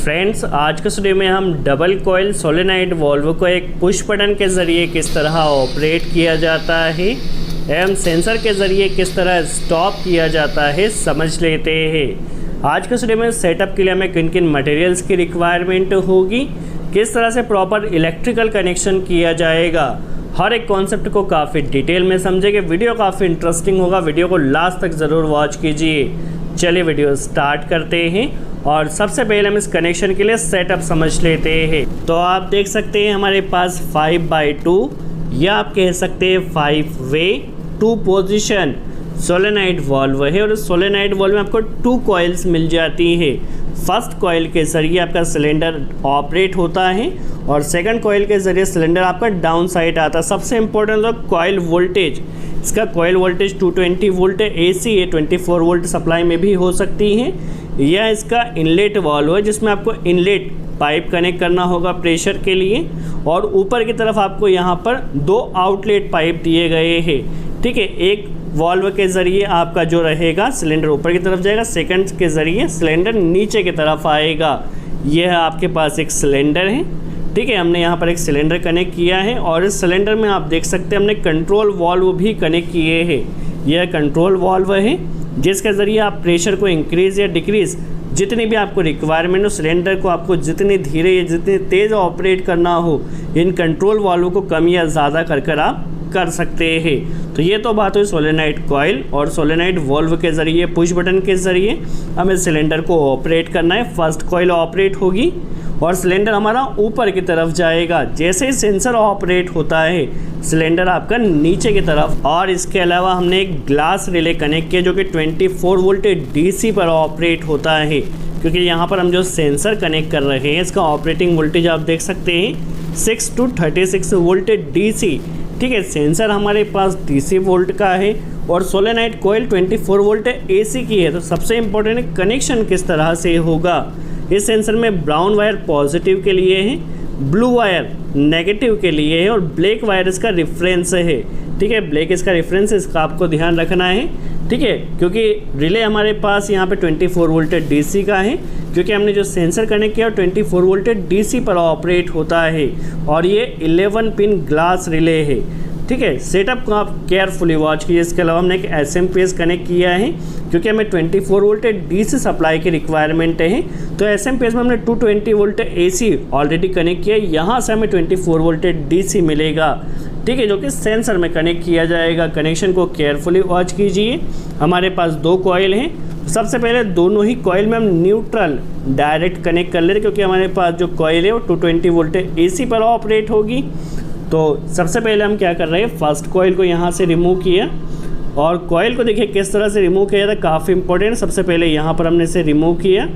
Friends, आज के video में हम डबल कॉइल सोलेनॉइड वाल्व को एक पुश बटन के ज़रिए किस तरह ऑपरेट किया जाता है एवं सेंसर के ज़रिए किस तरह स्टॉप किया जाता है समझ लेते हैं। आज के वीडियो में सेटअप के लिए हमें किन किन मटेरियल्स की रिक्वायरमेंट होगी, किस तरह से प्रॉपर इलेक्ट्रिकल कनेक्शन किया जाएगा, हर एक कॉन्सेप्ट को काफ़ी डिटेल में समझेंगे। वीडियो काफ़ी इंटरेस्टिंग होगा, वीडियो को लास्ट तक ज़रूर वॉच कीजिए। चलिए वीडियो स्टार्ट करते हैं और सबसे पहले हम इस कनेक्शन के लिए सेटअप समझ लेते हैं। तो आप देख सकते हैं हमारे पास 5x2 या आप कह सकते हैं 5 वे 2 पोजीशन सोलेनॉइड वाल्व है और सोलेनॉइड वाल्व में आपको 2 कॉइल्स मिल जाती है। फर्स्ट कॉइल के ज़रिए आपका सिलेंडर ऑपरेट होता है और सेकंड कॉइल के ज़रिए सिलेंडर आपका डाउन साइड आता है। सबसे इम्पोर्टेंट तो कॉइल वोल्टेज, इसका कॉइल वोल्टेज 220 वोल्ट है, AC है, 24 वोल्ट सप्लाई में भी हो सकती है। यह इसका इनलेट वाल्व है जिसमें आपको इनलेट पाइप कनेक्ट करना होगा प्रेशर के लिए और ऊपर की तरफ आपको यहाँ पर 2 आउटलेट पाइप दिए गए हैं। ठीक है, एक वाल्व के ज़रिए आपका जो रहेगा सिलेंडर ऊपर की तरफ जाएगा, सेकंड के ज़रिए सिलेंडर नीचे की तरफ आएगा। यह आपके पास एक सिलेंडर है। ठीक है, हमने यहाँ पर एक सिलेंडर कनेक्ट किया है और इस सिलेंडर में आप देख सकते हैं हमने कंट्रोल वाल्व भी कनेक्ट किए हैं। यह कंट्रोल वाल्व है जिसके ज़रिए आप प्रेशर को इंक्रीज़ या डिक्रीज़ जितनी भी आपको रिक्वायरमेंट हो, सिलेंडर को आपको जितनी धीरे या जितनी तेज़ ऑपरेट करना हो, इन कंट्रोल वाल्व को कम या ज़्यादा कर आप कर सकते हैं। तो ये तो बात हुई सोलेनॉइड कॉइल और सोलेनॉइड वाल्व के ज़रिए पुश बटन के ज़रिए हमें सिलेंडर को ऑपरेट करना है। फर्स्ट कॉइल ऑपरेट होगी और सिलेंडर हमारा ऊपर की तरफ जाएगा। जैसे ही सेंसर ऑपरेट होता है सिलेंडर आपका नीचे की तरफ। और इसके अलावा हमने एक ग्लास रिले कनेक्ट किया जो कि 24 वोल्ट DC पर ऑपरेट होता है, क्योंकि यहाँ पर हम जो सेंसर कनेक्ट कर रहे हैं इसका ऑपरेटिंग वोल्टेज आप देख सकते हैं 6 to 36 वोल्ट DC। ठीक है, सेंसर हमारे पास DC वोल्ट का है और सोलेनॉइड कॉइल 24 वोल्ट AC की है। तो सबसे इम्पोर्टेंट है कनेक्शन किस तरह से होगा। इस सेंसर में ब्राउन वायर पॉजिटिव के लिए है, ब्लू वायर नेगेटिव के लिए है और ब्लैक वायर इसका रेफरेंस है। ठीक है, ब्लैक इसका रेफरेंस है, इसका आपको ध्यान रखना है। ठीक है, क्योंकि रिले हमारे पास यहाँ पे 24 वोल्ट DC का है, क्योंकि हमने जो सेंसर कनेक्ट किया 24 वोल्ट DC पर ऑपरेट होता है और ये 11 पिन ग्लास रिले है। ठीक है, सेटअप को आप केयरफुली वॉच कीजिए। इसके अलावा हमने एक SMP कनेक्ट किया है क्योंकि हमें 24 वोल्ट DC सप्लाई की रिक्वायरमेंट है। तो SMP में हमने 220 वोल्ट AC ऑलरेडी कनेक्ट किया है। यहाँ से हमें 24 वोल्ट DC मिलेगा। ठीक है, जो कि सेंसर में कनेक्ट किया जाएगा। कनेक्शन को केयरफुली वॉच कीजिए। हमारे पास 2 कॉइल हैं। सबसे पहले दोनों ही कॉइल में हम न्यूट्रल डायरेक्ट कनेक्ट कर लेते हैं, क्योंकि हमारे पास जो कॉइल है वो 220 वोल्ट AC पर ऑपरेट होगी। तो सबसे पहले हम क्या कर रहे हैं, फर्स्ट कॉइल को यहाँ से रिमूव किया और कॉइल को देखिए किस तरह से रिमूव किया जाता है, काफ़ी इंपॉर्टेंट। सबसे पहले यहाँ पर हमने इसे रिमूव किया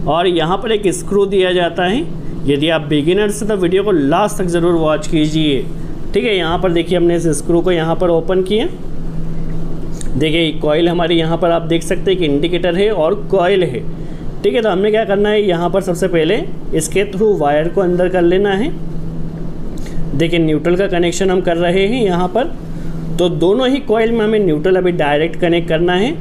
और यहाँ पर एक स्क्रू दिया जाता है। यदि आप बिगिनर्स तो वीडियो को लास्ट तक ज़रूर वॉच कीजिए। ठीक है, यहाँ पर देखिए हमने इस स्क्रू को यहाँ पर ओपन किया। देखिए कॉइल हमारी यहाँ पर आप देख सकते हैं कि इंडिकेटर है और कॉइल है। ठीक है, तो हमने क्या करना है, यहाँ पर सबसे पहले इसके थ्रू वायर को अंदर कर लेना है। देखिए न्यूट्रल का कनेक्शन हम कर रहे हैं यहाँ पर। तो दोनों ही कॉइल में हमें न्यूट्रल अभी डायरेक्ट कनेक्ट करना है।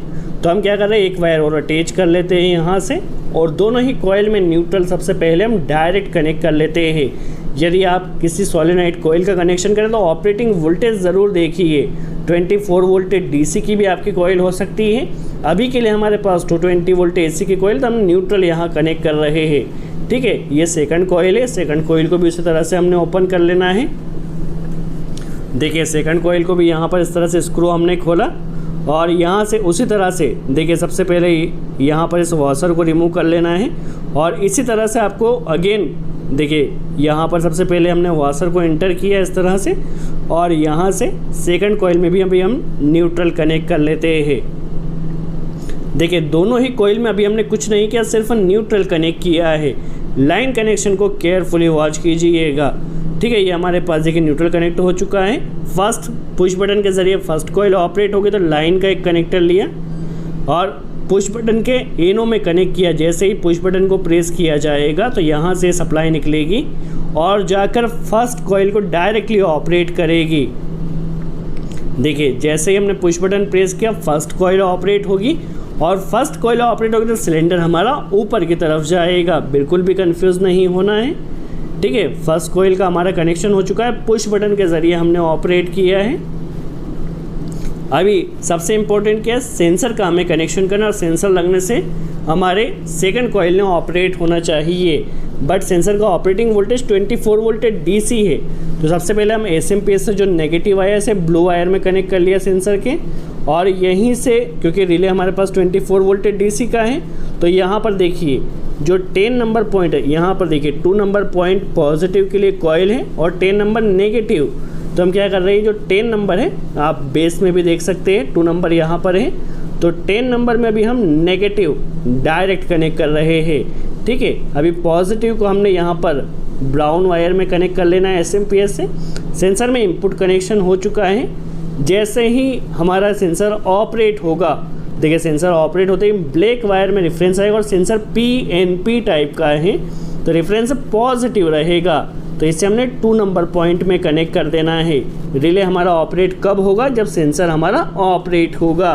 तो हम क्या कर रहे हैं, एक वायर और अटैच कर लेते हैं यहाँ से और दोनों ही कॉइल में न्यूट्रल सबसे पहले हम डायरेक्ट कनेक्ट कर लेते हैं। यदि आप किसी सोलेनॉइड कॉइल का कनेक्शन करें तो ऑपरेटिंग वोल्टेज ज़रूर देखिए। 24 वोल्ट DC की भी आपकी कॉइल हो सकती है। अभी के लिए हमारे पास 220 वोल्ट AC की कॉइल, तो हम न्यूट्रल यहाँ कनेक्ट कर रहे हैं। ठीक है, ये सेकंड कॉइल है। सेकंड कॉइल को भी उसी तरह से हमने ओपन कर लेना है। देखिए सेकंड कॉइल को भी यहाँ पर इस तरह से स्क्रू हमने खोला और यहाँ से उसी तरह से देखिए सबसे पहले यहाँ पर इस वॉशर को रिमूव कर लेना है और इसी तरह से आपको अगेन देखिए यहाँ पर सबसे पहले हमने वॉशर को एंटर किया इस तरह से और यहाँ से सेकंड कॉइल में भी अभी हम न्यूट्रल कनेक्ट कर लेते हैं। देखिए दोनों ही कॉइल में अभी हमने कुछ नहीं किया, सिर्फ न्यूट्रल कनेक्ट किया है। लाइन कनेक्शन को केयरफुली वॉच कीजिएगा। ठीक है, ये हमारे पास देखिए न्यूट्रल कनेक्ट हो चुका है। फर्स्ट पुश बटन के ज़रिए फर्स्ट कॉइल ऑपरेट होगी तो लाइन का एक कनेक्टर लिया और पुश बटन के एनों में कनेक्ट किया। जैसे ही पुश बटन को प्रेस किया जाएगा तो यहाँ से सप्लाई निकलेगी और जाकर फर्स्ट कॉइल को डायरेक्टली ऑपरेट करेगी। देखिए जैसे ही हमने पुश बटन प्रेस किया फर्स्ट कॉइल ऑपरेट होगी और फर्स्ट कॉइल ऑपरेट होगी तो सिलेंडर हमारा ऊपर की तरफ जाएगा। बिल्कुल भी कंफ्यूज नहीं होना है, ठीक है। फर्स्ट कॉइल का हमारा कनेक्शन हो चुका है, पुश बटन के ज़रिए हमने ऑपरेट किया है। अभी सबसे इम्पोर्टेंट क्या है, सेंसर का हमें कनेक्शन करना, और सेंसर लगने से हमारे सेकंड कॉइल ने ऑपरेट होना चाहिए। बट सेंसर का ऑपरेटिंग वोल्टेज 24 वोल्ट डीसी है। तो सबसे पहले हम एसएमपीएस से जो नेगेटिव वायर से ब्लू वायर में कनेक्ट कर लिया सेंसर के, और यहीं से क्योंकि रिले हमारे पास 24 वोल्ट डीसी का है, तो यहाँ पर देखिए जो 10 नंबर पॉइंट है, यहाँ पर देखिए 2 नंबर पॉइंट पॉजिटिव के लिए कॉइल है और 10 नंबर नेगेटिव। तो हम क्या कर रहे हैं, जो 10 नंबर है आप बेस में भी देख सकते हैं, 2 नंबर यहाँ पर है, तो 10 नंबर में अभी हम नेगेटिव डायरेक्ट कनेक्ट कर रहे हैं, ठीक है। अभी पॉजिटिव को हमने यहाँ पर ब्राउन वायर में कनेक्ट कर लेना है एसएमपीएस से। सेंसर में इनपुट कनेक्शन हो चुका है। जैसे ही हमारा सेंसर ऑपरेट होगा, देखिए सेंसर ऑपरेट होते ही ब्लैक वायर में रेफरेंस आएगा, और सेंसर पीएनपी टाइप का है तो रेफरेंस पॉजिटिव रहेगा। तो इसे हमने 2 नंबर पॉइंट में कनेक्ट कर देना है। रिले हमारा ऑपरेट कब होगा, जब सेंसर हमारा ऑपरेट होगा,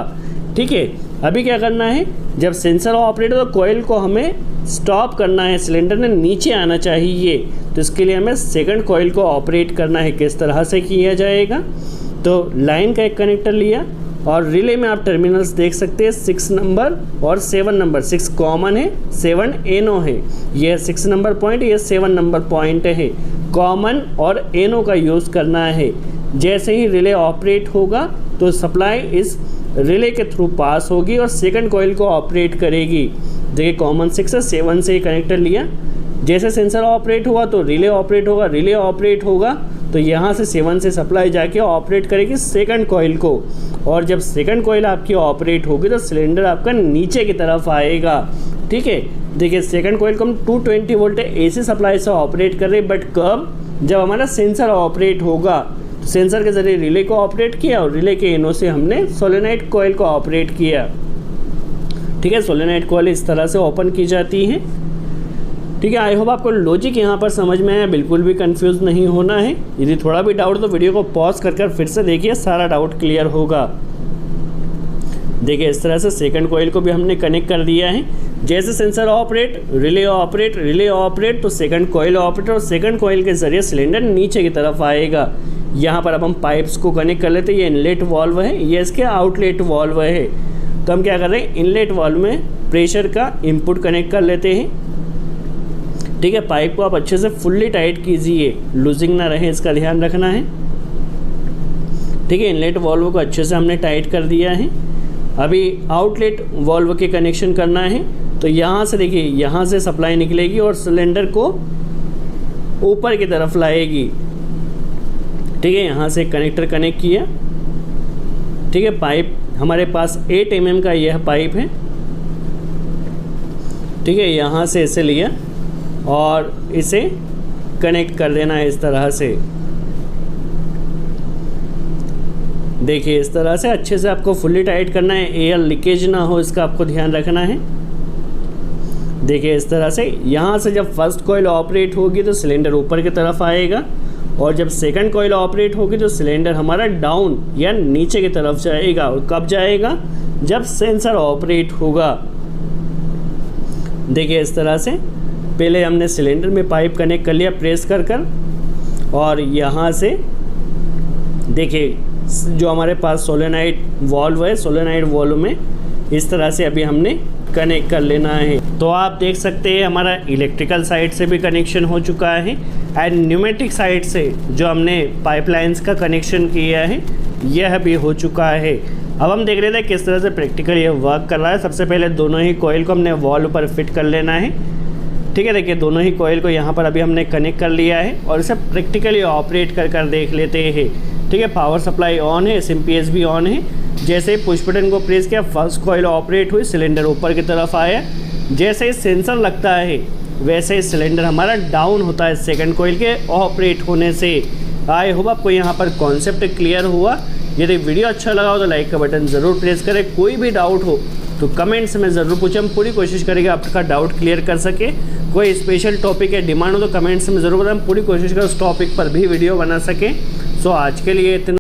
ठीक है। अभी क्या करना है, जब सेंसर ऑपरेट हो तो कॉइल को हमें स्टॉप करना है, सिलेंडर ने नीचे आना चाहिए। तो इसके लिए हमें सेकंड कॉइल को ऑपरेट करना है। किस तरह से किया जाएगा, तो लाइन का एक कनेक्टर लिया, और रिले में आप टर्मिनल्स देख सकते हैं 6 नंबर और 7 नंबर। 6 कॉमन है, 7 एनो है। ये 6 नंबर पॉइंट, ये 7 नंबर पॉइंट है। कॉमन और एनो का यूज़ करना है। जैसे ही रिले ऑपरेट होगा तो सप्लाई इस रिले के थ्रू पास होगी और सेकंड कॉइल को ऑपरेट करेगी। देखिए कॉमन 6 है, 7 से कनेक्टर लिया। जैसे सेंसर ऑपरेट हुआ तो रिले ऑपरेट होगा, रिले ऑपरेट होगा तो यहाँ से 7 से सप्लाई जाके ऑपरेट करेगी सेकंड कॉइल को, और जब सेकंड कॉइल आपकी ऑपरेट होगी तो सिलेंडर आपका नीचे की तरफ आएगा, ठीक है। देखिए सेकंड कॉइल को हम 220 वोल्ट एसी सप्लाई से ऑपरेट कर रहे हैं, बट कब, जब हमारा सेंसर ऑपरेट होगा। तो सेंसर के ज़रिए रिले को ऑपरेट किया और रिले के एनो से हमने सोलेनॉइड कॉइल को ऑपरेट किया, ठीक है। सोलेनॉइड कॉइल इस तरह से ओपन की जाती है, ठीक है। आई होप आपको लॉजिक यहाँ पर समझ में आया, बिल्कुल भी कंफ्यूज नहीं होना है। यदि थोड़ा भी डाउट तो वीडियो को पॉज कर फिर से देखिए, सारा डाउट क्लियर होगा। देखिए इस तरह से सेकंड कॉइल को भी हमने कनेक्ट कर दिया है। जैसे sensor operate, relay operate, relay operate तो सेकंड कॉइल ऑपरेट, और सेकंड कॉइल के ज़रिए सिलेंडर नीचे की तरफ आएगा। यहाँ पर अब हम पाइप्स को कनेक्ट कर लेते हैं। ये इनलेट वाल्व है, ये इसके आउटलेट वाल्व है। तो हम क्या कर रहे हैं, इनलेट वाल्व में प्रेशर का इनपुट कनेक्ट कर लेते हैं, ठीक है। पाइप को आप अच्छे से फुल्ली टाइट कीजिए, लूजिंग ना रहे, इसका ध्यान रखना है, ठीक है। इनलेट वाल्व को अच्छे से हमने टाइट कर दिया है। अभी आउटलेट वाल्व के कनेक्शन करना है। तो यहाँ से देखिए, यहाँ से सप्लाई निकलेगी और सिलेंडर को ऊपर की तरफ लाएगी, ठीक है। यहाँ से कनेक्टर कनेक्ट किया, ठीक है। पाइप हमारे पास 8 mm का यह पाइप है, ठीक है। यहाँ से इसे लिया और इसे कनेक्ट कर देना है इस तरह से। देखिए इस तरह से अच्छे से आपको फुल्ली टाइट करना है, एयर लीकेज ना हो इसका आपको ध्यान रखना है। देखिए इस तरह से यहाँ से जब फर्स्ट कॉइल ऑपरेट होगी तो सिलेंडर ऊपर की तरफ आएगा, और जब सेकंड कॉइल ऑपरेट होगी तो सिलेंडर हमारा डाउन या नीचे की तरफ जाएगा। और कब जाएगा, जब सेंसर ऑपरेट होगा। देखिए इस तरह से पहले हमने सिलेंडर में पाइप कनेक्ट कर लिया प्रेस कर, और यहाँ से देखिए जो हमारे पास सोलेनॉइड वाल्व है, सोलेनॉइड वाल्व में इस तरह से अभी हमने कनेक्ट कर लेना है। तो आप देख सकते हैं हमारा इलेक्ट्रिकल साइड से भी कनेक्शन हो चुका है, एंड न्यूमेटिक साइड से जो हमने पाइपलाइंस का कनेक्शन किया है यह भी हो चुका है। अब हम देख रहे थे किस तरह से प्रैक्टिकल ये वर्क कर रहा है। सबसे पहले दोनों ही कॉइल को हमने वॉल्व पर फिट कर लेना है, ठीक है। देखिए दोनों ही कॉइल को यहाँ पर अभी हमने कनेक्ट कर लिया है, और इसे प्रैक्टिकली ऑपरेट कर देख लेते हैं, ठीक है। पावर सप्लाई ऑन है, एसएमपीएस भी ऑन है। जैसे पुश बटन को प्रेस किया, फर्स्ट कॉइल ऑपरेट हुई, सिलेंडर ऊपर की तरफ आया। जैसे ही सेंसर लगता है वैसे ही सिलेंडर हमारा डाउन होता है सेकंड कॉइल के ऑपरेट होने से। आई होप आपको यहाँ पर कॉन्सेप्ट क्लियर हुआ। यदि वीडियो अच्छा लगा हो तो लाइक का बटन ज़रूर प्रेस करें। कोई भी डाउट हो तो कमेंट्स में ज़रूर पूछें, हम पूरी कोशिश करेंगे आपका डाउट क्लियर कर सके। कोई स्पेशल टॉपिक या डिमांड हो तो कमेंट्स में ज़रूर बताएं, हम पूरी कोशिश करें उस टॉपिक पर भी वीडियो बना सकें। सो आज के लिए इतना।